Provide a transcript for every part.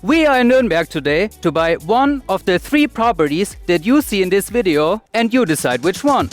We are in Nuremberg today to buy one of the 3 properties that you see in this video, and you decide which one.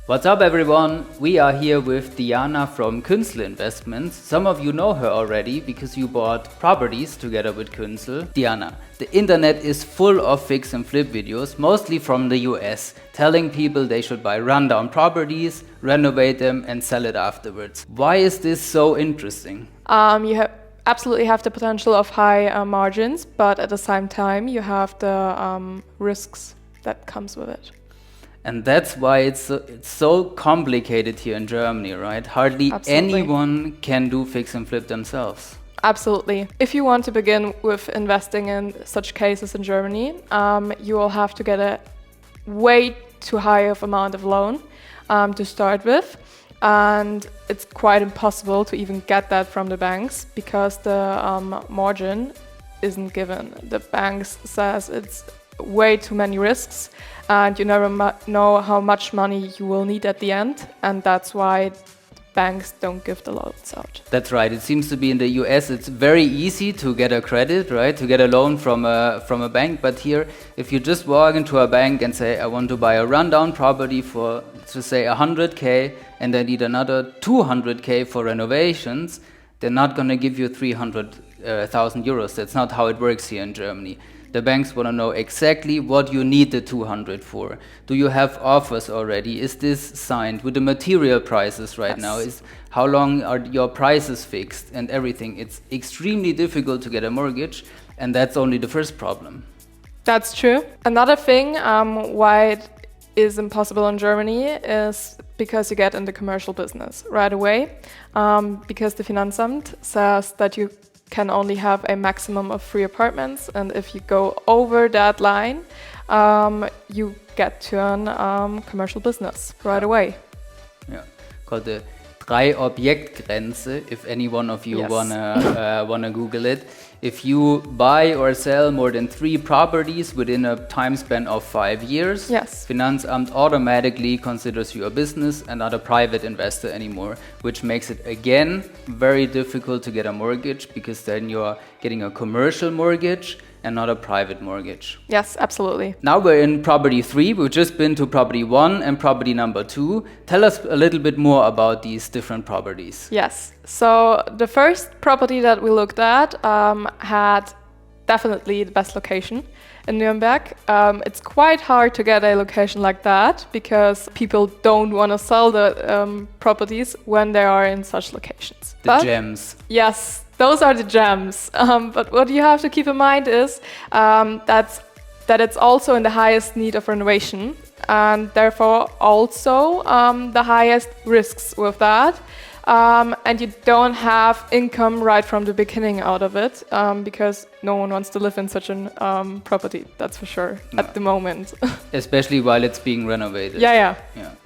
What's up everyone? We are here with Diana from Künzel Investments. Some of you know her already because you bought properties together with Künzel. Diana, the internet is full of fix and flip videos, mostly from the US, telling people they should buy rundown properties, renovate them and sell it afterwards. Why is this so interesting? You absolutely have the potential of high margins, but at the same time you have the risks that comes with it. And that's why it's so complicated here in Germany, right? Hardly anyone can do fix and flip themselves. Absolutely. If you want to begin with investing in such cases in Germany, you will have to get a way too high of amount of loan to start with. And it's quite impossible to even get that from the banks because the margin isn't given. The banks says it's way too many risks and you never know how much money you will need at the end, and that's why banks don't give the loans out. That's right. It seems to be in the US it's very easy to get a credit, right? To get a loan from a bank, but here if you just walk into a bank and say I want to buy a rundown property for, to say 100k, and I need another 200k for renovations, they're not going to give you 300,000 euros. That's not how it works here in Germany. The banks want to know exactly what you need the 200 for. Do you have offers already? Is this signed with the material prices right now? How long are your prices fixed and everything? It's extremely difficult to get a mortgage, and that's only the first problem. That's true. Another thing why it is impossible in Germany is because you get in the commercial business right away, because the Finanzamt says that you can only have a maximum of 3 apartments, and if you go over that line, you get to earn commercial business right away. Yeah, called the 3-Objekt-Grenze, if any one of you wanna Google it. If you buy or sell more than 3 properties within a time span of 5 years, Finanzamt automatically considers you a business and not a private investor anymore, which makes it again very difficult to get a mortgage, because then you're getting a commercial mortgage and not a private mortgage. Yes, absolutely. Now we're in property 3. We've just been to property 1 and property number 2. Tell us a little bit more about these different properties. Yes. So the first property that we looked at had definitely the best location in Nuremberg. It's quite hard to get a location like that because people don't want to sell the properties when they are in such locations. The gems. Yes. Those are the gems, but what you have to keep in mind is that it's also in the highest need of renovation, and therefore also the highest risks with that. And you don't have income right from the beginning out of it, because no one wants to live in such a property, that's for sure, at the moment. Especially while it's being renovated. Yeah.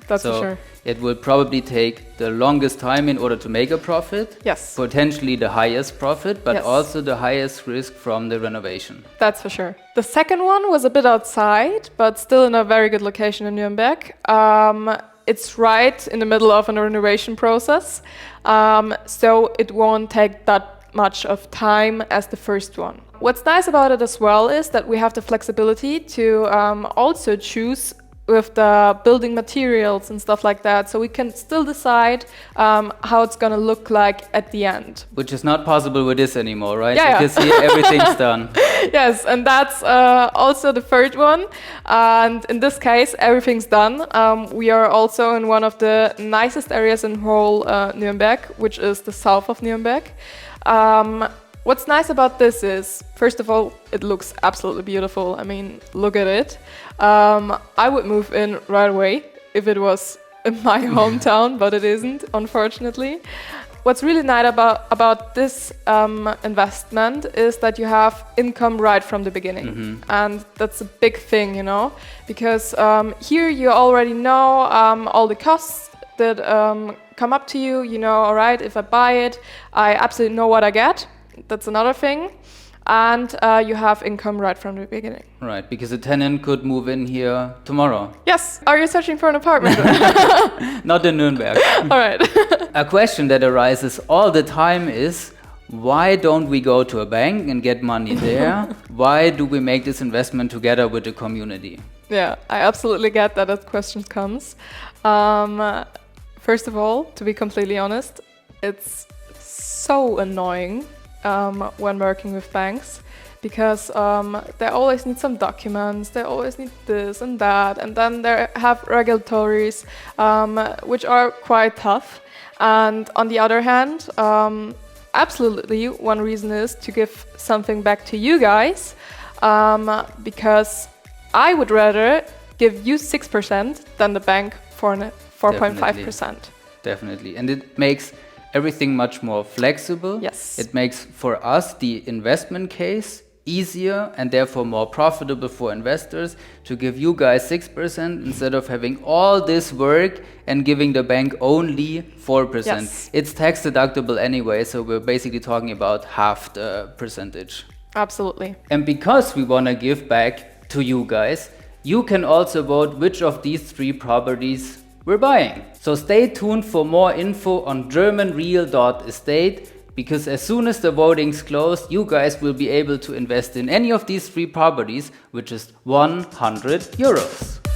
That's for sure. It will probably take the longest time in order to make a profit. Yes. Potentially the highest profit, but also the highest risk from the renovation. That's for sure. The second one was a bit outside, but still in a very good location in Nuremberg. It's right in the middle of a renovation process, so it won't take that much of time as the first one. What's nice about it as well is that we have the flexibility to also choose with the building materials and stuff like that, so we can still decide how it's gonna look like at the end. Which is not possible with this anymore, right? Because here everything's done. Yes, and that's also the third one. And in this case, everything's done. We are also in one of the nicest areas in whole Nuremberg, which is the south of Nuremberg. What's nice about this is, first of all, it looks absolutely beautiful. I mean, look at it. I would move in right away if it was in my hometown, but it isn't, unfortunately. What's really nice about this investment is that you have income right from the beginning. And that's a big thing, you know, because here you already know all the costs that come up to you. You know, all right, if I buy it, I absolutely know what I get. That's another thing. and you have income right from the beginning. Right, because a tenant could move in here tomorrow. Yes. Are you searching for an apartment? Not in Nuremberg. All right. A question that arises all the time is, why don't we go to a bank and get money there? Why do we make this investment together with the community? Yeah, I absolutely get that question comes. First of all, to be completely honest, it's so annoying when working with banks, because they always need some documents, they always need this and that, and then they have regulatories which are quite tough. And on the other hand, absolutely one reason is to give something back to you guys, because I would rather give you 6% than the bank for 4.5%. Definitely. And it makes everything much more flexible. Yes. It makes for us the investment case easier and therefore more profitable for investors to give you guys 6% instead of having all this work and giving the bank only 4%. Yes. It's tax deductible anyway, so we're basically talking about half the percentage. Absolutely. And because we want to give back to you guys, you can also vote which of these 3 properties we're buying. So stay tuned for more info on GermanReal.Estate, because as soon as the voting's closed, you guys will be able to invest in any of these 3 properties, which is €100.